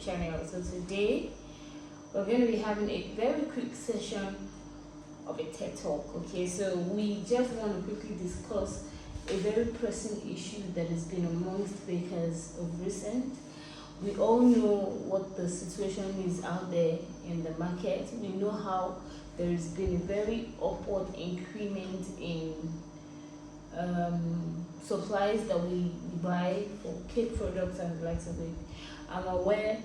channel. So today we're going to be having a very quick session of a TED Talk. Okay, so we just want to quickly discuss a very pressing issue that has been amongst bakers of recent. We all know what the situation is out there in the market. We know how there has been a very upward increment in supplies that we buy for cake products and the likes of it. I'm aware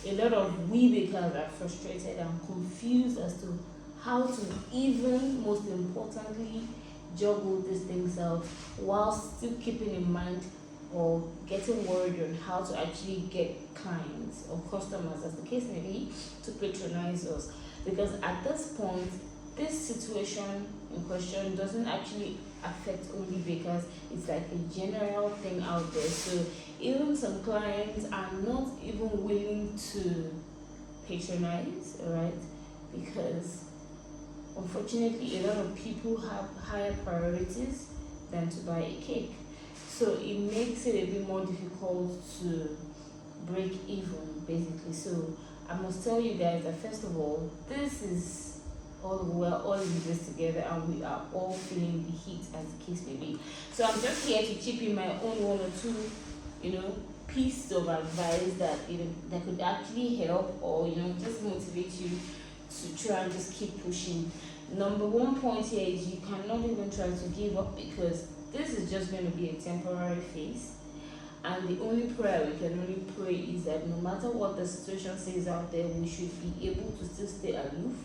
a lot of we bakers are frustrated and confused as to how to even, most importantly, juggle these things out while still keeping in mind or getting worried on how to actually get clients or customers, as the case may be, to patronize us. Because at this point, this situation in question doesn't actually affect only bakers, it's like a general thing out there. So even some clients are not even willing to patronize, alright? Because unfortunately a lot of people have higher priorities than to buy a cake. So it makes it a bit more difficult to break even, basically. So I must tell you guys that first of all, this is we're all in this together and we are all feeling the heat, as the case may be. So I'm just here to chip in my own one or two, pieces of advice that that could actually help or just motivate you to try and just keep pushing. Number one point here is you cannot even try to give up, because this is just going to be a temporary phase. And the only prayer we can only pray is that no matter what the situation says out there, we should be able to still stay aloof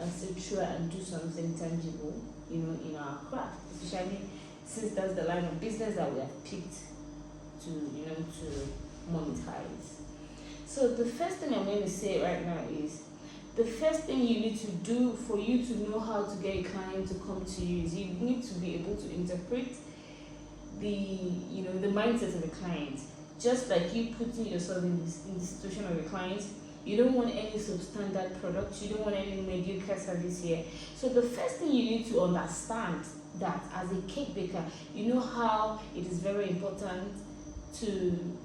and still try and do something tangible, in our craft, especially since that's the line of business that we have picked to monetize. So the first thing I'm going to say right now is, the first thing you need to do for you to know how to get a client to come to you is you need to be able to interpret the mindset of the client. Just like you putting yourself in the situation of your client, you don't want any substandard products, you don't want any mediocre service here. So the first thing you need to understand that as a cake baker, you know how it is very important to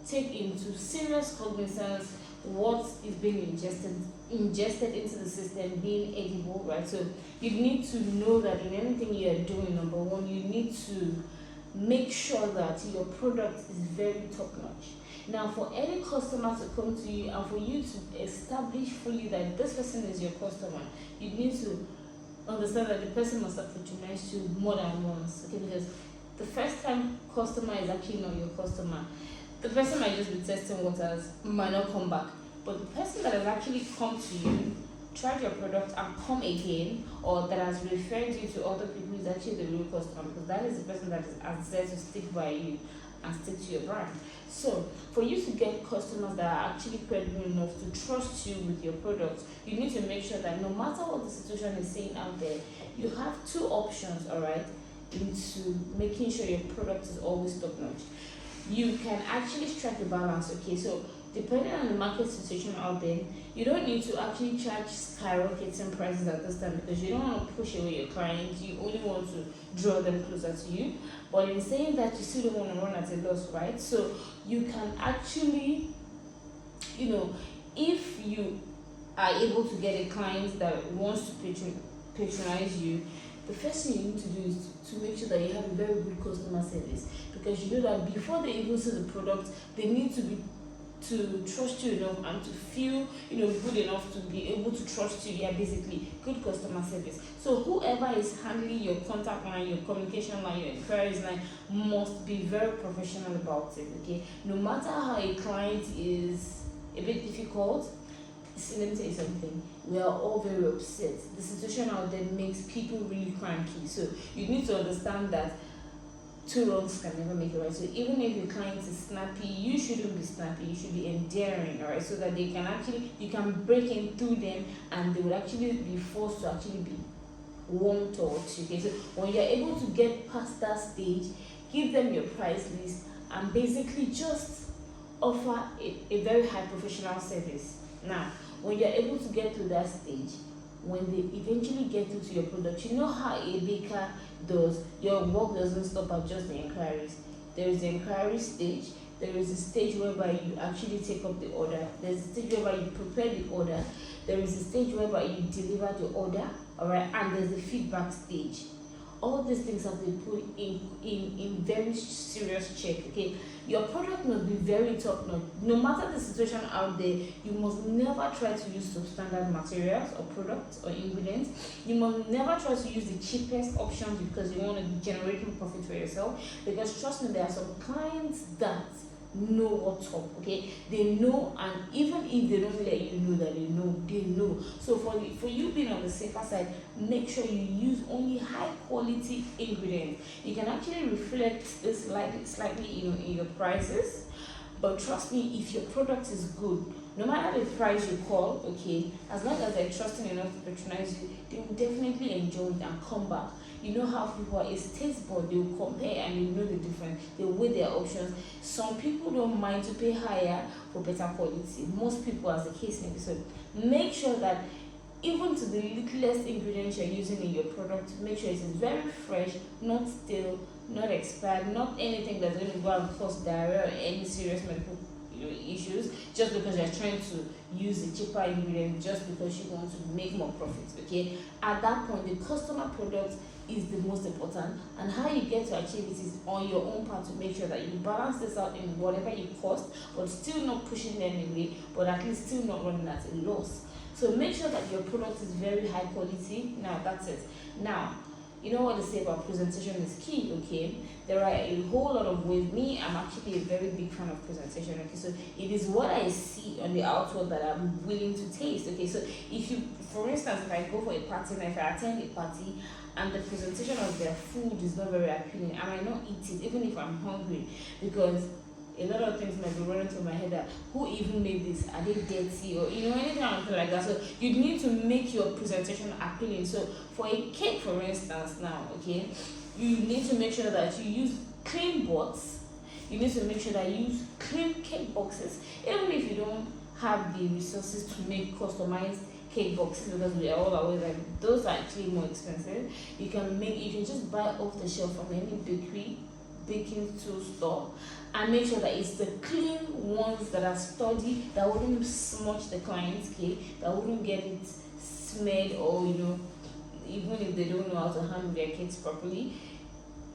take into serious cognizance what is being ingested into the system, being edible, right? So you need to know that in anything you are doing, number one, you need to make sure that your product is very top notch. Now, for any customer to come to you and for you to establish fully that this person is your customer, you need to understand that the person must have patronized you more than once, okay? Because the first time customer is actually not your customer. The person might just be testing waters, might not come back. But the person that has actually come to you, tried your product and come again, or that has referred you to other people, is actually the real customer, because that is the person that is there to stick by you and stick to your brand. So for you to get customers that are actually credible enough to trust you with your product, you need to make sure that no matter what the situation is saying out there, you have two options, alright, into making sure your product is always top notch. You can actually strike a balance, okay? So depending on the market situation out there, you don't need to actually charge skyrocketing prices at this time, because you don't want to push away your clients, you only want to draw them closer to you. But in saying that, you still don't want to run at a loss, right? So you can actually, if you are able to get a client that wants to patronize you, the first thing you need to do is to make sure that you have a very good customer service, because you know that before they even see the product, they need to trust you enough and to feel good enough to be able to trust you. Yeah, basically good customer service. So whoever is handling your contact line, your communication line, your inquiries line must be very professional about it, okay? No matter how a client is a bit difficult, see, let me tell you something, we are all very upset. The situation out there makes people really cranky. So you need to understand that two wrongs can never make it right. So even if your client is snappy, you shouldn't be snappy, you should be endearing, alright, so that you can break in through them and they will actually be forced to actually be warm towards you, okay? So when you're able to get past that stage, give them your price list and basically just offer a very high professional service. Now, when you're able to get to that stage, when they eventually get into your product, you know how a baker does, your work doesn't stop at just the inquiries. There is the inquiry stage, there is a stage whereby you actually take up the order, there's a stage whereby you prepare the order, there is a stage whereby you deliver the order, all right, and there's the feedback stage. All these things have been put in very serious check. Okay, your product must be very top notch. No matter the situation out there, you must never try to use substandard materials or products or ingredients. You must never try to use the cheapest options because you want to generate more profit for yourself. Because trust me, there are some clients that know what's up. Okay, they know, and even if they don't let you know that they know. So for you being on the safer side, make sure you use only high quality ingredients. You can actually reflect this slightly in your prices, but trust me, if your product is good, no matter the price you call, okay, as long as they're trusting enough to patronize you, they will definitely enjoy it and come back. You know how people are, it's taste bud, they will compare and you know the difference, they weigh their options. Some people don't mind to pay higher for better quality. Most people, as the case may be. So make sure that even to the littlest ingredients you're using in your product, make sure it is very fresh, not stale, not expired, not anything that's going to go and cause diarrhea or any serious medical issues just because you're trying to use a cheaper ingredient just because you want to make more profits. Okay, at that point, the customer product is the most important, and how you get to achieve it is on your own part to make sure that you balance this out in whatever you cost, but still not pushing them away, but at least still not running at a loss. So make sure that your product is very high quality. Now that's it. Now, you know what they say about presentation is key. Okay, there are a whole lot of ways. Me, I'm actually a very big fan of presentation. Okay, so it is what I see on the outward that I'm willing to taste. Okay, so if you, for instance, if I go for a party and if I attend a party and the presentation of their food is not very appealing, I might not eat it even if I'm hungry, because a lot of things might be running through my head that who even made this? Are they dirty? Or anything like that. So you need to make your presentation appealing. So for a cake, for instance, now, okay, you need to make sure that you use clean boards. You need to make sure that you use clean cake boxes, even if you don't have the resources to make customized cake boxes, because we are all aware that those are actually more expensive. You can just buy off the shelf from any baking tool store, and make sure that it's the clean ones that are sturdy, that wouldn't smudge the client's cake, that wouldn't get it smeared, or even if they don't know how to handle their cakes properly,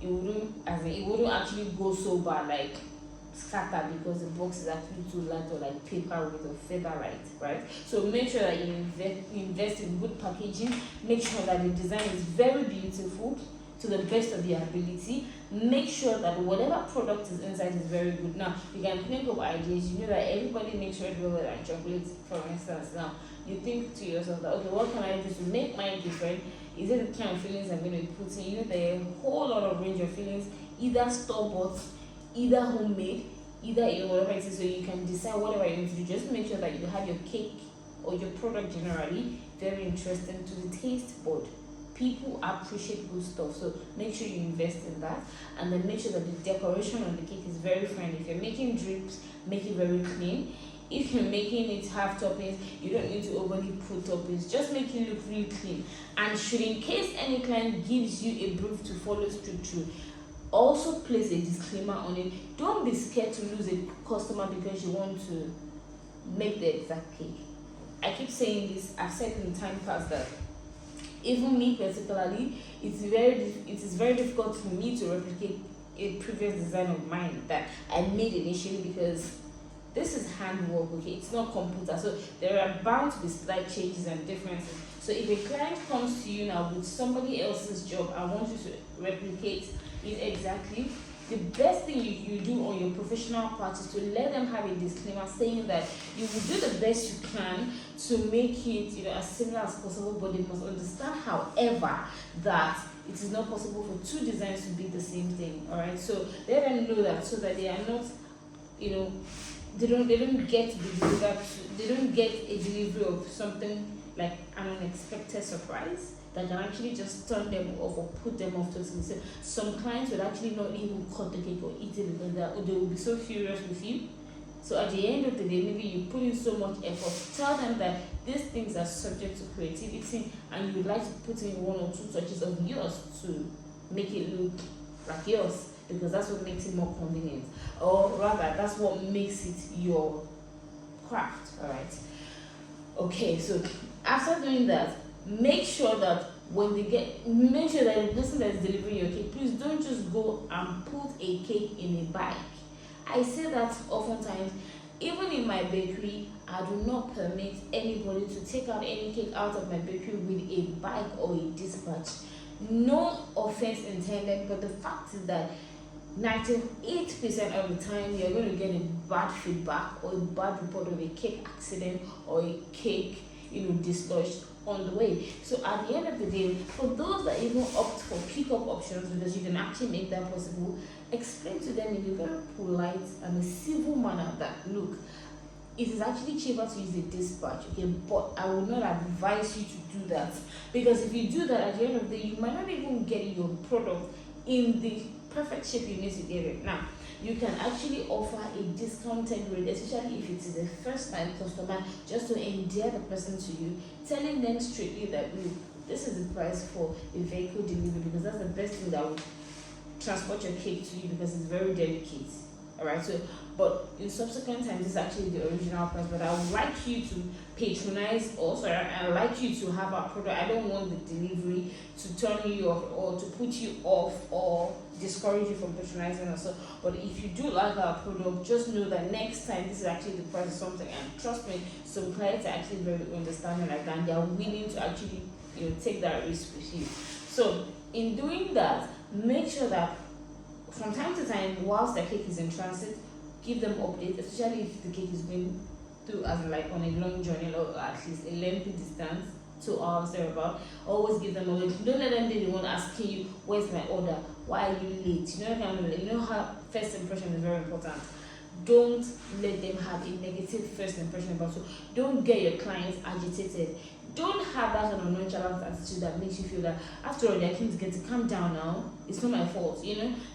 it wouldn't actually go so bad, like scatter, because the box is actually too light, or like paper with a feather, right? So make sure that you invest in good packaging. Make sure that the design is very beautiful to the best of your ability. Make sure that whatever product is inside is very good. Now, you can think of ideas. You know that everybody makes red velvet and chocolate, for instance. Now, you think to yourself that, okay, what can I do to make mine different? Is it the kind of feelings I'm going to be putting? You know, there are a whole lot of range of feelings, either store-bought, either homemade, either whatever it is. So you can decide whatever you want to do. Just make sure that you have your cake or your product generally very interesting to the taste bud. People appreciate good stuff, so make sure you invest in that, and then make sure that the decoration on the cake is very friendly. If you're making drips, make it very clean. If you're making it half toppings, you don't need to overly put toppings. Just make it look really clean. And should, in case any client gives you a brief to follow strict to, also place a disclaimer on it. Don't be scared to lose a customer because you want to make the exact cake. I keep saying this. I've said in time past that even me particularly, it is very difficult for me to replicate a previous design of mine that I made initially, because this is handwork. Okay, it's not computer, so there are bound to be slight changes and differences. So if a client comes to you now with somebody else's job and wants you to replicate it exactly, the best thing you do on your professional part is to let them have a disclaimer saying that you will do the best you can to make it as similar as possible, but they must understand, however, that it is not possible for two designs to be the same thing. All right, so let them know that, so that they are not, they don't get a delivery of something like an unexpected surprise that can actually just turn them off or put them off totally. So some clients would actually not even cut the cake or eat it because they will be so furious with you. So at the end of the day, maybe you put in so much effort. Tell them that these things are subject to creativity, and you would like to put in one or two touches of yours to make it look like yours. because that's what makes it more convenient, or rather that's what makes it your craft. All right. Okay, so after doing that, make sure that make sure that the person that is delivering your cake, please don't just go and put a cake in a bag. I say that oftentimes. Even in my bakery, I do not permit anybody to take out any cake out of my bakery with a bag or a dispatch. No offense intended, but the fact is that 98% of the time you're going to get a bad feedback or a bad report of a cake accident or a cake, dislodged on the way. So at the end of the day, for those that even opt for pickup options, because you can actually make that possible, explain to them in a very polite and a civil manner that, look, it is actually cheaper to use a dispatch, okay, but I would not advise you to do that, because if you do that, at the end of the day, you might not even get your product in the perfect shape you need to get it. Now, you can actually offer a discounted rate, especially if it is a first-time customer, just to endear the person to you, telling them straightly that, look, this is the price for a vehicle delivery, because that's the best thing that will transport your cake to you, because it's very delicate. All right, so but in subsequent times, this is actually the original price, but I would like you to patronize also. I like you to have our product. I don't want the delivery to turn you off or to put you off or discourage you from patronizing us. But if you do like our product, just know that next time this is actually the price of something, and trust me, some clients are actually very understanding like that, and they are willing to actually take that risk with you. So in doing that, make sure that from time to time, whilst the cake is in transit, give them updates, especially if the cake is going through as like on a long journey, or at least a lengthy distance, 2 hours thereabout. Always give them updates. Don't let them be the one asking you, where's my order? Why are you late? You know how first impression is very important. Don't let them have a negative first impression about you. Don't get your clients agitated. Don't have that kind of nonchalant attitude that makes you feel that after all, they're keen to get to calm down now. It's not my fault,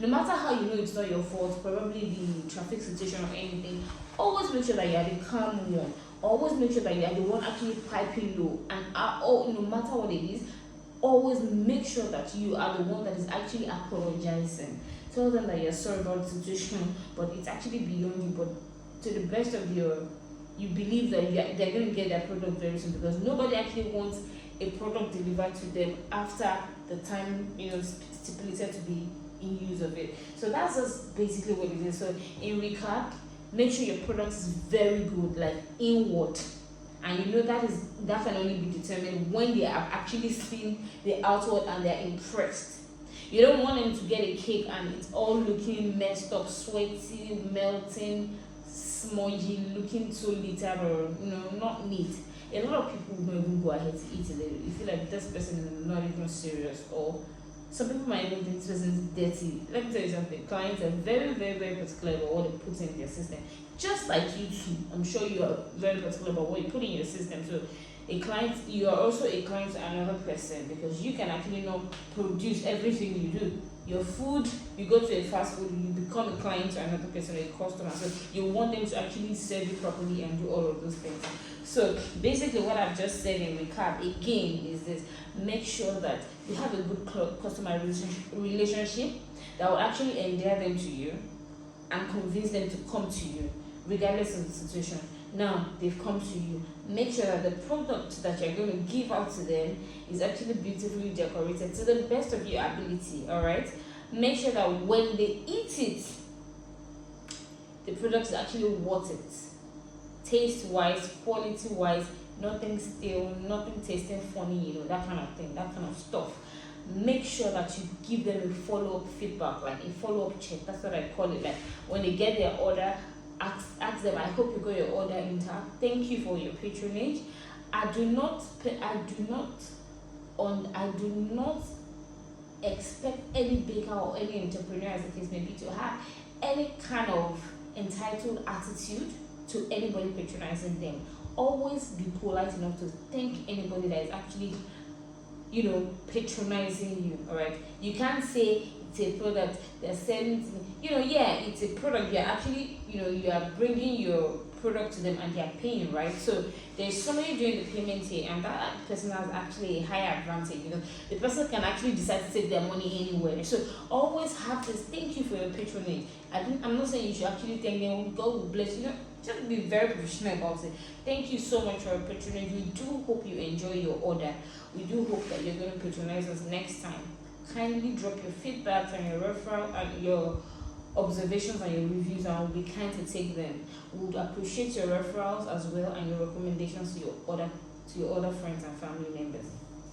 No matter how you know it's not your fault, probably the traffic situation or anything, always make sure that you are the calm one. Always make sure that you are the one actually piping low. And no matter what it is, always make sure that you are the one that is actually apologizing. Tell them that you're sorry about the situation, but it's actually beyond you. But to the best of you believe that they're going to get their product very soon, because nobody actually wants a product delivered to them after the time stipulated to be in use of it. So that's just basically what it is. So in recap, make sure your product is very good, like inward, and that can only be determined when they have actually seen the outward and they're impressed. You don't want them to get a cake and it's all looking messed up, sweaty, melting, smudgy, looking so littered, or not neat. A lot of people don't even go ahead to eat it. You feel like this person is not even serious, or some people might even think this person is dirty. Let me tell you something. Clients are very, very, very particular about what they put in their system. Just like you too, I'm sure you are very particular about what you put in your system. So you are also a client to another person, because you can actually not produce everything you do. Your food, you go to a fast food, you become a client to another person, a customer. So you want them to actually serve you properly and do all of those things. So basically what I've just said in recap again is this: make sure that you have a good customer relationship that will actually endear them to you and convince them to come to you regardless of the situation. Now they've come to you. Make sure that the product that you're going to give out to them is actually beautifully decorated to the best of your ability. All right. Make sure that when they eat it, the product is actually worth it. Taste wise, quality wise, nothing stale, nothing tasting funny, that kind of thing, that kind of stuff. Make sure that you give them a follow-up feedback, like a follow-up check. That's what I call it. Like when they get their order, ask them, I hope you got your order intact. Thank you for your patronage. I do not expect any baker or any entrepreneur, as the case may be, to have any kind of entitled attitude to anybody patronizing them. Always be polite enough to thank anybody that is actually patronizing you. All right, you can't say it's a product they're selling to me. It's a product. You're actually you are bringing your product to them and they are paying, right? So there's somebody doing the payment here, and that person has actually a higher advantage. The person can actually decide to take their money anywhere. So always have this thank you for your patronage. I'm not saying you should actually thank them, God will bless you. Just be very professional about it. Thank you so much for your patronage. We do hope you enjoy your order. We do hope that you're going to patronize us next time. Kindly drop your feedback and your referral and your observations and your reviews, and we'll be kind to take them. We would appreciate your referrals as well and your recommendations to your other friends and family members.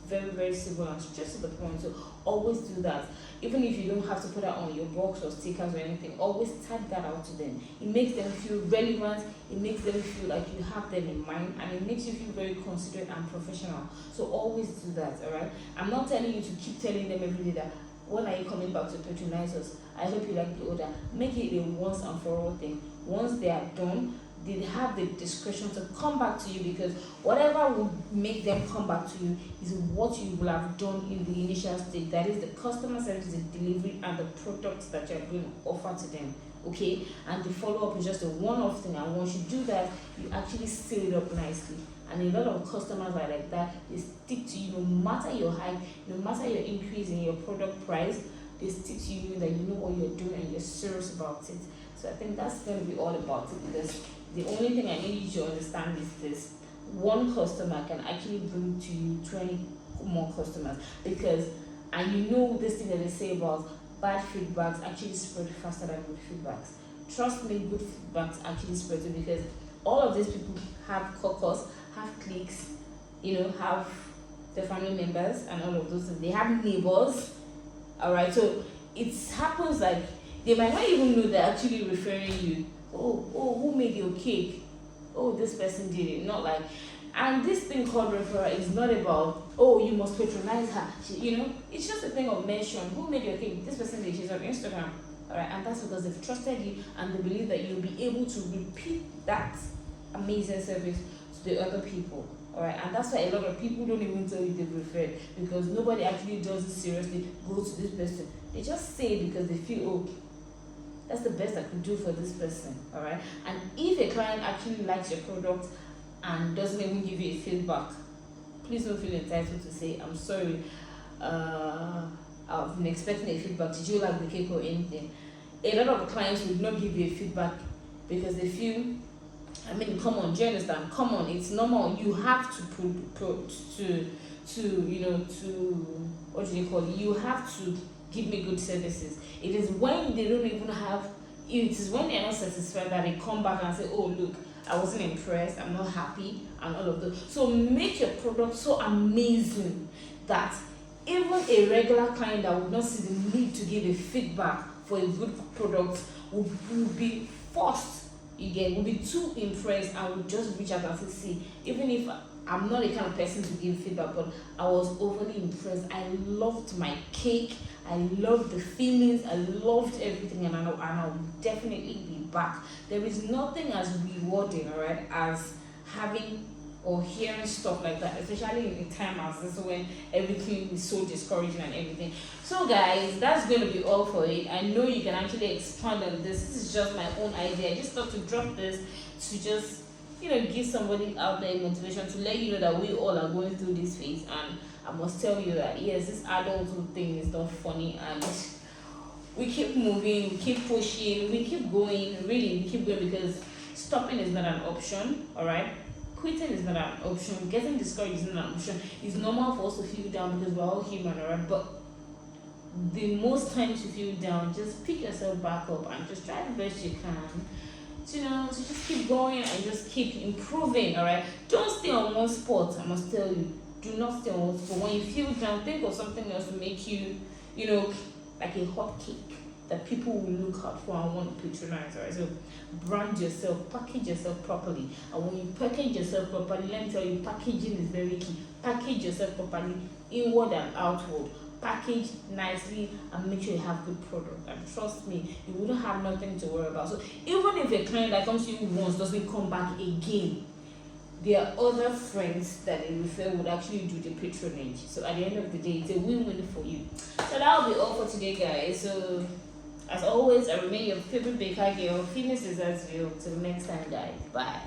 Very, very simple and straight to the point. So always do that. Even if you don't have to put that on your box or stickers or anything, always tag that out to them. It makes them feel relevant, it makes them feel like you have them in mind, and it makes you feel very considerate and professional. So always do that, alright? I'm not telling you to keep telling them every day that when are you coming back to patronize us? I hope you like the order. Make it a once and for all thing. Once they are done, they have the discretion to come back to you, because whatever will make them come back to you is what you will have done in the initial stage. That is the customer service, the delivery, and the products that you're going to offer to them. Okay, and the follow-up is just a one-off thing, and once you do that, you actually seal it up nicely. And a lot of customers are like that. They stick to you no matter your hike, no matter your increase in your product price. They stick to you, that you know what you're doing and you're serious about it. So I think that's going to be all about it, because the only thing I need you to understand is this: one customer can actually bring to you 20 more customers, because, and you know this thing that they say about bad feedbacks actually spread faster than good feedbacks. Trust me, good feedbacks actually spread too, because all of these people have caucus, have cliques, have their family members and all of those things. They have neighbors, alright? So it happens like they might not even know they're actually referring you. Oh, who made your cake? Oh, this person did it. Not like, and this thing called referral is not about, oh, you must patronize her. It's just a thing of mention. Who made your cake? This person did. She's on Instagram. Alright, and that's because they've trusted you and they believe that you'll be able to repeat that amazing service to the other people. Alright, and that's why a lot of people don't even tell you they've referred, because nobody actually does it seriously. Go to this person. They just say it because they feel, oh, that's the best I could do for this person. Alright, and if a client actually likes your product and doesn't even give you a feedback, please don't feel entitled to say, I'm sorry, I've been expecting a feedback. Did you like the cake or anything? A lot of clients would not give you a feedback because they feel, come on, do you understand? Come on, it's normal. You have to what do you call it? You have to give me good services. It is when they don't even have, it is when they're not satisfied that they come back and say, oh, look, I wasn't impressed, I'm not happy, and all of those. So make your product so amazing that even a regular client that would not see the need to give a feedback for a good product will be forced, will be too impressed and will just reach out and say, see, even if I'm not the kind of person to give feedback, but I was overly impressed. I loved my cake, I loved the feelings, I loved everything, and I'll definitely be back. There is nothing as rewarding, alright, as having or hearing stuff like that, especially in a time as this when everything is so discouraging and everything. So guys, that's going to be all for it. I know you can actually expand on this. This is just my own idea. I just thought to drop this to just give somebody out there motivation, to let you know that we all are going through this phase. And I must tell you that yes, this adulthood thing is not funny, and we keep moving, we keep pushing, we keep going. Really, we keep going, because stopping is not an option. All right, quitting is not an option. Getting discouraged is not an option. It's normal for us to feel down because we're all human, all right? But the most times you feel down, just pick yourself back up and just try the best you can. To just keep going and just keep improving, all right? Don't stay on one spot. I must tell you, do not stay on one spot. When you feel down, think of something else to make you, like a hot cake that people will look out for and want to patronize, all right? So brand yourself, package yourself properly. And when you package yourself properly, let me tell you, packaging is very key. Package yourself properly, inward and outward. Package nicely and make sure you have good product, and trust me, you wouldn't have nothing to worry about. So even if a client that comes to you once doesn't come back again, there are other friends that they refer would actually do the patronage. So at the end of the day, it's a win-win for you. So that'll be all for today, guys. So As always, I remain your favorite baker girl, Phoenix Dessertsville. Till next time, guys. Bye.